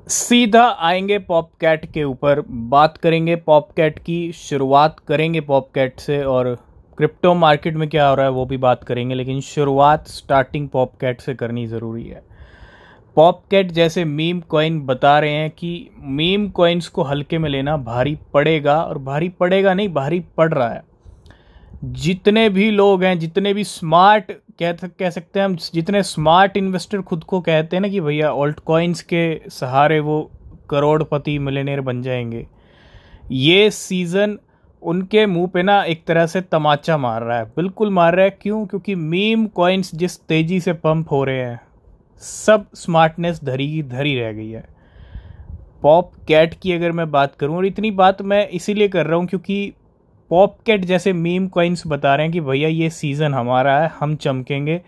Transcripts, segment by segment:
सीधा आएंगे पॉपकैट के ऊपर, बात करेंगे पॉपकैट की, शुरुआत करेंगे पॉपकैट से और क्रिप्टो मार्केट में क्या हो रहा है वो भी बात करेंगे, लेकिन शुरुआत स्टार्टिंग पॉपकैट से करनी ज़रूरी है। पॉपकैट जैसे मीम कॉइन बता रहे हैं कि मीम कॉइन्स को हल्के में लेना भारी पड़ेगा, और भारी पड़ेगा नहीं, भारी पड़ रहा है। जितने भी लोग हैं, जितने भी स्मार्ट कह सकते हैं हम, जितने स्मार्ट इन्वेस्टर खुद को कहते हैं ना कि भैया ऑल्ट कॉइन्स के सहारे वो करोड़पति मिलियनेयर बन जाएंगे, ये सीज़न उनके मुंह पे ना एक तरह से तमाचा मार रहा है, बिल्कुल मार रहा है। क्यों? क्योंकि मीम कॉइन्स जिस तेज़ी से पंप हो रहे हैं, सब स्मार्टनेस धरी की धरी रह गई है। पॉपकैट की अगर मैं बात करूं, और इतनी बात मैं इसीलिए कर रहा हूं क्योंकि पॉपकैट जैसे मीम कॉइन्स बता रहे हैं कि भैया ये सीज़न हमारा है, हम चमकेंगे।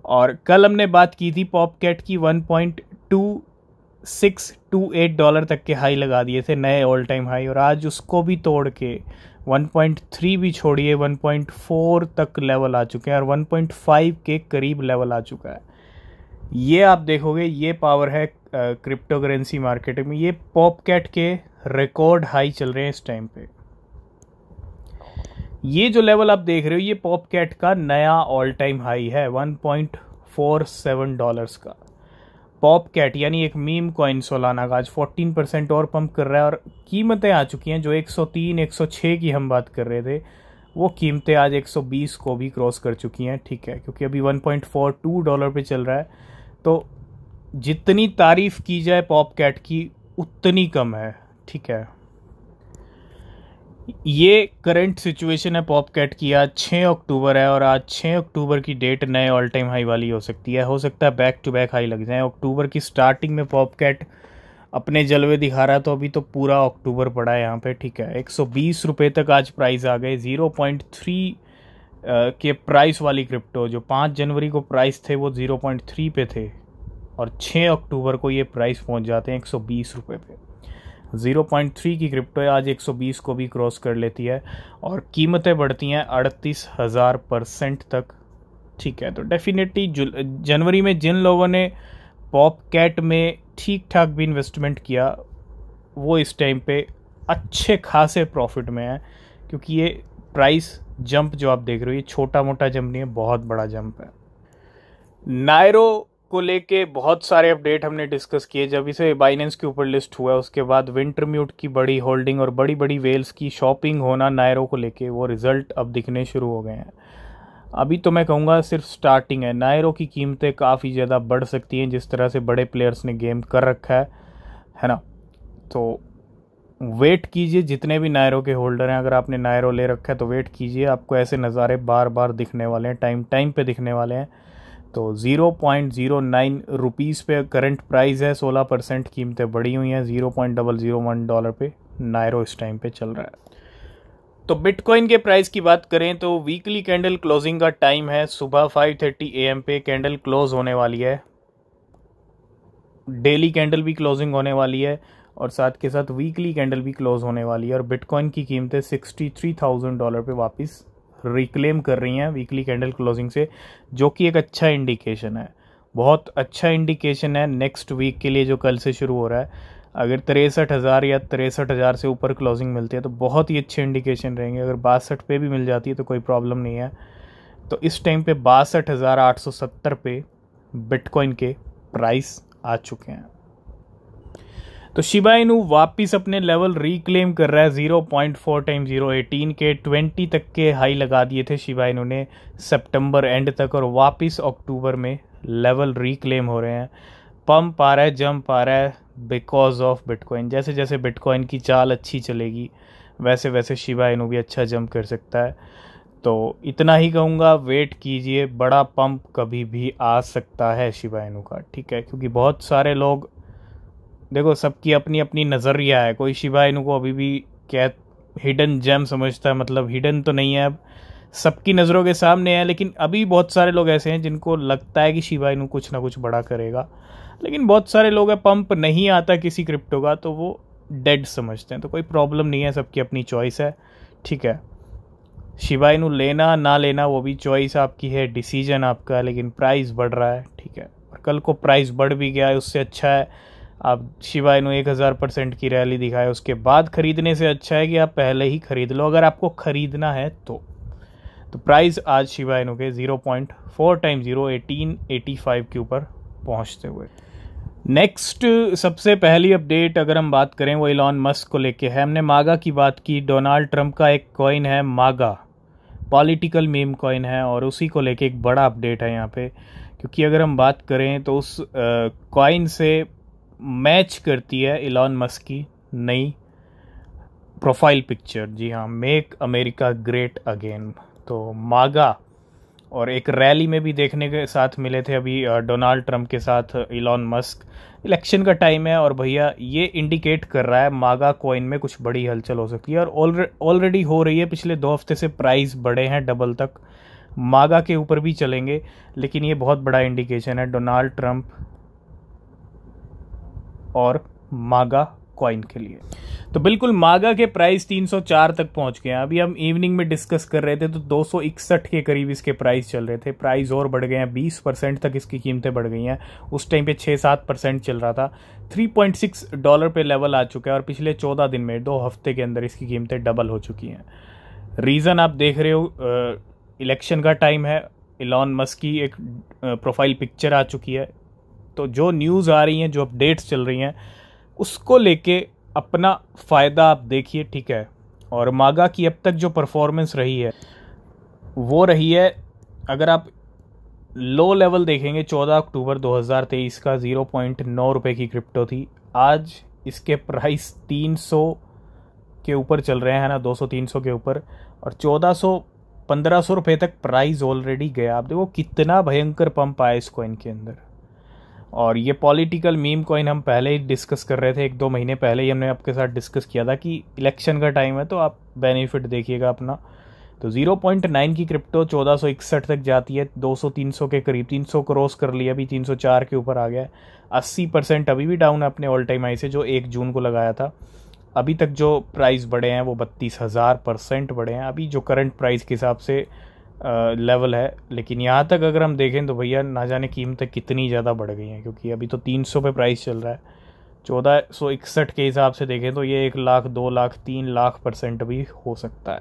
और कल हमने बात की थी पॉपकैट की, $1.2628 तक के हाई लगा दिए थे, नए ऑल टाइम हाई, और आज उसको भी तोड़ के 1.3 भी छोड़िए 1.4 तक लेवल आ चुके हैं, और 1.5 के करीब लेवल आ चुका है। ये आप देखोगे, ये पावर है क्रिप्टो करेंसी मार्केट में। ये पॉपकैट के रिकॉर्ड हाई चल रहे हैं इस टाइम पे। ये जो लेवल आप देख रहे हो, ये पॉपकैट का नया ऑल टाइम हाई है, $1.47 का। पॉपकैट यानी एक मीम कॉइन सोलाना का आज 14% और पंप कर रहा है, और कीमतें आ चुकी हैं जो 103 106 की हम बात कर रहे थे, वो कीमतें आज 120 को भी क्रॉस कर चुकी हैं। ठीक है, क्योंकि अभी $1.42 पे चल रहा है। तो जितनी तारीफ की जाए पॉपकैट की उतनी कम है। ठीक है, ये करंट सिचुएशन है पॉपकैट की। आज 6 अक्टूबर है, और आज 6 अक्टूबर की डेट नए ऑल टाइम हाई वाली हो सकती है। हो सकता है बैक टू बैक हाई लग जाए। अक्टूबर की स्टार्टिंग में पॉपकैट अपने जलवे दिखा रहा है, तो अभी तो पूरा अक्टूबर पड़ा है यहाँ पे। ठीक है, 120 रुपये तक आज प्राइस आ गए। 0.3 के प्राइस वाली क्रिप्टो, जो 5 जनवरी को प्राइस थे वो 0.3 पे थे, और 6 अक्टूबर को ये प्राइस पहुँच जाते हैं 120 रुपये पे। 0.3 की क्रिप्टो आज 120 को भी क्रॉस कर लेती है, और कीमतें बढ़ती हैं 38,000% तक। ठीक है, तो डेफिनेटली जनवरी में जिन लोगों ने पॉपकैट में ठीक ठाक भी इन्वेस्टमेंट किया, वो इस टाइम पे अच्छे खासे प्रॉफिट में है, क्योंकि ये प्राइस जंप जो आप देख रहे हो, ये छोटा मोटा जंप नहीं है, बहुत बड़ा जंप है। नायरो को लेके बहुत सारे अपडेट हमने डिस्कस किए। जब इसे बाइनेंस के ऊपर लिस्ट हुआ, उसके बाद विंटरम्यूट की बड़ी होल्डिंग और बड़ी बड़ी वेल्स की शॉपिंग होना नायरो को लेके, वो रिजल्ट अब दिखने शुरू हो गए हैं। अभी तो मैं कहूँगा सिर्फ स्टार्टिंग है। नायरो की कीमतें काफ़ी ज़्यादा बढ़ सकती हैं, जिस तरह से बड़े प्लेयर्स ने गेम कर रखा है ना। तो वेट कीजिए, जितने भी नायरो के होल्डर हैं, अगर आपने नायरो ले रखा है तो वेट कीजिए, आपको ऐसे नज़ारे बार बार दिखने वाले हैं, टाइम टाइम पे दिखने वाले हैं। तो 0.09 रुपीज़ पे करंट प्राइस है, 16% कीमतें बढ़ी हुई हैं। $0.001 पे नायरो इस टाइम पे चल रहा है। तो बिटकॉइन के प्राइस की बात करें तो वीकली कैंडल क्लोजिंग का टाइम है सुबह 5:30 AM पे कैंडल क्लोज होने वाली है। डेली कैंडल भी क्लोजिंग होने वाली है, और साथ के साथ वीकली कैंडल भी क्लोज होने वाली है, और बिटकॉइन की कीमतें $63,000 पे वापस रिक्लेम कर रही हैं वीकली कैंडल क्लोजिंग से, जो कि एक अच्छा इंडिकेशन है, बहुत अच्छा इंडिकेशन है नेक्स्ट वीक के लिए जो कल से शुरू हो रहा है। अगर 63,000 या 63,000 से ऊपर क्लोजिंग मिलती है तो बहुत ही अच्छे इंडिकेशन रहेंगे। अगर 62 पे भी मिल जाती है तो कोई प्रॉब्लम नहीं है। तो इस टाइम पे 62,870 पे बिटकॉइन के प्राइस आ चुके हैं। तो शिबा इनू वापिस अपने लेवल रिक्लेम कर रहा है। 0.4 टाइम्स 0.18 के 20 तक के हाई लगा दिए थे शिबा इनू ने सितंबर एंड तक, और वापिस अक्टूबर में लेवल रिक्लेम हो रहे हैं। पंप आ रहा है, जंप आ रहा है बिकॉज ऑफ बिटकॉइन। जैसे जैसे बिटकॉइन की चाल अच्छी चलेगी, वैसे वैसे शिबा इनू भी अच्छा जंप कर सकता है। तो इतना ही कहूँगा, वेट कीजिए, बड़ा पंप कभी भी आ सकता है शिबा इनू का। ठीक है, क्योंकि बहुत सारे लोग, देखो सबकी अपनी अपनी नज़रिया है। कोई शिबा इनू को अभी भी क्या हिडन जेम समझता है, मतलब हिडन तो नहीं है, अब सबकी नज़रों के सामने है, लेकिन अभी बहुत सारे लोग ऐसे हैं जिनको लगता है कि शिबा इनू कुछ ना कुछ बड़ा करेगा। लेकिन बहुत सारे लोग हैं, पंप नहीं आता किसी क्रिप्टो का तो वो डेड समझते हैं। तो कोई प्रॉब्लम नहीं है, सबकी अपनी चॉइस है। ठीक है, शिबा इनू लेना ना लेना वो भी चॉइस आपकी है, डिसीजन आपका है, लेकिन प्राइस बढ़ रहा है। ठीक है, और कल को प्राइस बढ़ भी गया है, उससे अच्छा है आप शिबा इनू 1000% की रैली दिखाए उसके बाद खरीदने से अच्छा है कि आप पहले ही खरीद लो अगर आपको खरीदना है तो प्राइस आज शिबा इनू के 0.4 टाइम 1885 के ऊपर पहुंचते हुए। नेक्स्ट सबसे पहली अपडेट अगर हम बात करें वो इलॉन मस्क को लेके है। हमने मागा की बात की। डोनाल्ड ट्रंप का एक कॉइन है मागा, पॉलिटिकल मीम कॉइन है, और उसी को लेके एक बड़ा अपडेट है यहाँ पे, क्योंकि अगर हम बात करें तो उस कॉइन से मैच करती है इलॉन मस्क की नई प्रोफाइल पिक्चर। जी हाँ, मेक अमेरिका ग्रेट अगेन। तो मागा, और एक रैली में भी देखने के साथ मिले थे अभी डोनाल्ड ट्रंप के साथ इलॉन मस्क। इलेक्शन का टाइम है और भैया ये इंडिकेट कर रहा है मागा कॉइन में कुछ बड़ी हलचल हो सकती है, और ऑलरेडी हो रही है। पिछले 2 हफ्ते से प्राइस बढ़े हैं डबल तक, मागा के ऊपर भी चलेंगे, लेकिन ये बहुत बड़ा इंडिकेशन है डोनाल्ड ट्रंप और मागा कॉइन के लिए। तो बिल्कुल मागा के प्राइस 304 तक पहुंच गए हैं। अभी हम इवनिंग में डिस्कस कर रहे थे तो 261 के करीब इसके प्राइस चल रहे थे। प्राइस और बढ़ गए हैं, 20% तक इसकी कीमतें बढ़ गई हैं। उस टाइम पे 6-7% चल रहा था। $3.6 पे लेवल आ चुका है और पिछले 14 दिन में 2 हफ्ते के अंदर इसकी कीमतें डबल हो चुकी हैं। रीज़न आप देख रहे हो, इलेक्शन का टाइम है, इलॉन मस्क की एक प्रोफाइल पिक्चर आ चुकी है। तो जो न्यूज़ आ रही हैं, जो अपडेट्स चल रही हैं, उसको लेके अपना फ़ायदा आप देखिए, ठीक है। और मागा की अब तक जो परफॉर्मेंस रही है वो रही है, अगर आप लो लेवल देखेंगे 14 अक्टूबर 2023 का 0.9 रुपये की क्रिप्टो थी। आज इसके प्राइस 300 के ऊपर चल रहे हैं ना, 200-300 के ऊपर, और 1400-1500 रुपये तक प्राइस ऑलरेडी गया। आप देखो कितना भयंकर पंप आया इस कॉइन के अंदर। और ये पॉलिटिकल मीम कॉइन हम पहले ही डिस्कस कर रहे थे, 1-2 महीने पहले ही हमने आपके साथ डिस्कस किया था कि इलेक्शन का टाइम है तो आप बेनिफिट देखिएगा अपना। तो 0.9 की क्रिप्टो 1461 तक जाती है, 200-300 के करीब, 300 क्रॉस कर लिया, अभी 304 के ऊपर आ गया है। 80% अभी भी डाउन है अपने ऑल टाइम हाई से जो 1 जून को लगाया था। अभी तक जो प्राइस बढ़े हैं वो 32,000% बढ़े हैं अभी जो करंट प्राइस के हिसाब से लेवल है। लेकिन यहाँ तक अगर हम देखें तो भैया ना जाने कीमतें कितनी ज़्यादा बढ़ गई हैं, क्योंकि अभी तो 300 पे प्राइस चल रहा है। 1461 के हिसाब से देखें तो ये 1 लाख, 2 लाख, 3 लाख% भी हो सकता है।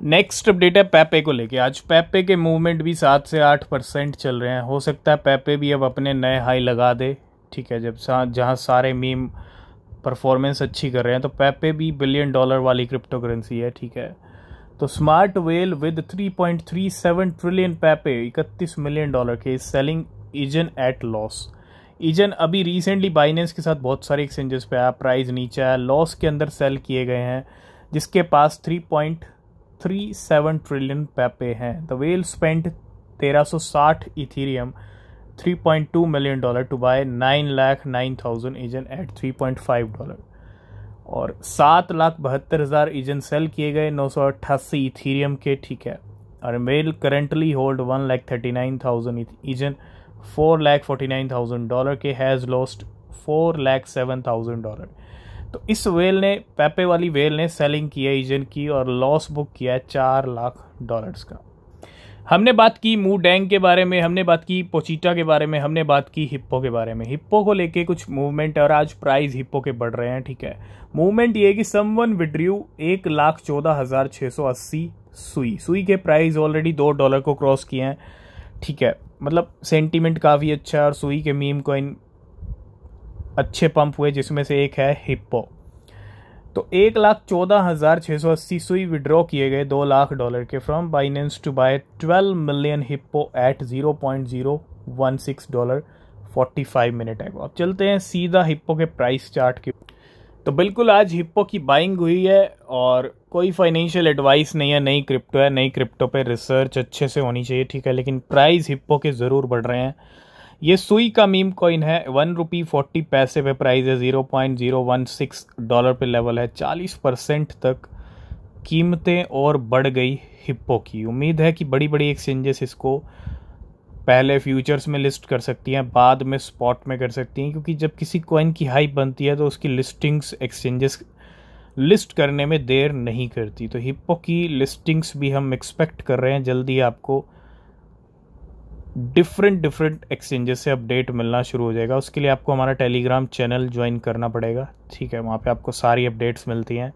नेक्स्ट अपडेट है पेपे को लेके। आज पेपे के मूवमेंट भी 7 से 8% चल रहे हैं। हो सकता है पेपे भी अब अपने नए हाई लगा दे, ठीक है, जब जहाँ सारे मीम परफॉर्मेंस अच्छी कर रहे हैं। तो पेपे भी $1 बिलियन वाली क्रिप्टो करेंसी है, ठीक है। तो smart well with 3.37 trillion Pepe, $31 million के सेलिंग ईजन एट लॉस। ईजन अभी रिसेंटली बाइनेंस के साथ बहुत सारे एक्सचेंजेस पे आया, प्राइस नीचे आया, लॉस के अंदर सेल किए गए हैं, जिसके पास 3.37 ट्रिलियन पेपे हैं। The whale spent 1360 Ethereum, $3.2 million to buy 9,09,000 ईजन एट $3.5, और 7,72,000 ईजन सेल किए गए 988 इथीरियम के, ठीक है। और मेल करेंटली होल्ड 1,39,000 ईजन, $4,49,000 के, हैज़ लॉस्ट $4,07,000। तो इस वेल ने, पेपे वाली वेल ने सेलिंग की है ईजन की और लॉस बुक किया है $4 लाख का। हमने बात की मूडैंग के बारे में, हमने बात की पोचीटा के बारे में, हमने बात की हिप्पो के बारे में। हिप्पो को लेके कुछ मूवमेंट है और आज प्राइस हिप्पो के बढ़ रहे हैं, ठीक है। मूवमेंट ये है कि समवन विड्रू 1,14,680 सुई के प्राइस ऑलरेडी $2 को क्रॉस किए हैं, ठीक है। मतलब सेंटीमेंट काफ़ी अच्छा है और सुई के मीम कॉइन अच्छे पंप हुए, जिसमें से एक है हिप्पो। तो 1,14,680 सुई विड्रॉ किए गए $2 लाख के from Binance to buy 12 million Hippo at $0.016 45 minute ago. अब चलते हैं सीधा हिप्पो के प्राइस चार्ट के। तो बिल्कुल आज हिप्पो की बाइंग हुई है और कोई फाइनेंशियल एडवाइस नहीं है, नई क्रिप्टो है, नई क्रिप्टो पे रिसर्च अच्छे से होनी चाहिए, ठीक है। लेकिन प्राइस हिप्पो के ज़रूर बढ़ रहे हैं। ये सुई का मीम कॉइन है, ₹1.40 पे प्राइस है, $0.016 पे लेवल है। 40% तक कीमतें और बढ़ गई हिप्पो की। उम्मीद है कि बड़ी बड़ी एक्सचेंजेस इसको पहले फ्यूचर्स में लिस्ट कर सकती हैं, बाद में स्पॉट में कर सकती हैं, क्योंकि जब किसी कॉइन की हाइप बनती है तो उसकी लिस्टिंग्स एक्सचेंजेस लिस्ट करने में देर नहीं करती। तो हिप्पो की लिस्टिंग्स भी हम एक्सपेक्ट कर रहे हैं जल्दी आपको डिफरेंट डिफरेंट एक्सचेंजेस से अपडेट मिलना शुरू हो जाएगा। उसके लिए आपको हमारा टेलीग्राम चैनल ज्वाइन करना पड़ेगा, ठीक है। वहाँ पे आपको सारी अपडेट्स मिलती हैं,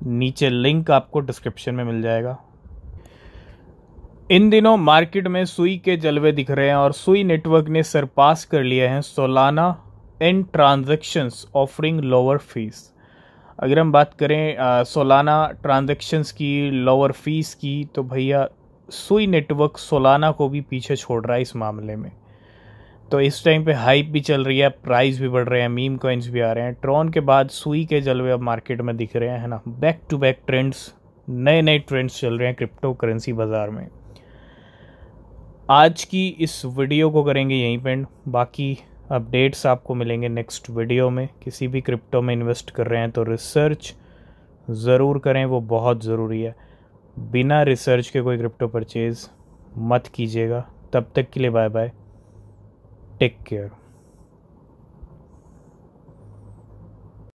नीचे लिंक आपको डिस्क्रिप्शन में मिल जाएगा। इन दिनों मार्केट में सुई के जलवे दिख रहे हैं और सुई नेटवर्क ने सरपास कर लिया है सोलाना इन ट्रांजैक्शंस ऑफरिंग लोअर फीस। अगर हम बात करें सोलाना ट्रांजैक्शंस की, लोअर फीस की, तो भैया सुई नेटवर्क सोलाना को भी पीछे छोड़ रहा है इस मामले में। तो इस टाइम पे हाइप भी चल रही है, प्राइस भी बढ़ रहे हैं, मीम कॉइन्स भी आ रहे हैं। ट्रॉन के बाद सुई के जलवे अब मार्केट में दिख रहे हैं, है ना। बैक टू बैक ट्रेंड्स, नए नए ट्रेंड्स चल रहे हैं क्रिप्टो करेंसी बाजार में। आज की इस वीडियो को करेंगे यहीं पे एंड। बाकी अपडेट्स आपको मिलेंगे नेक्स्ट वीडियो में। किसी भी क्रिप्टो में इन्वेस्ट कर रहे हैं तो रिसर्च ज़रूर करें, वो बहुत ज़रूरी है। बिना रिसर्च के कोई क्रिप्टो परचेज़ मत कीजिएगा। तब तक के लिए बाय बाय, टेक केयर।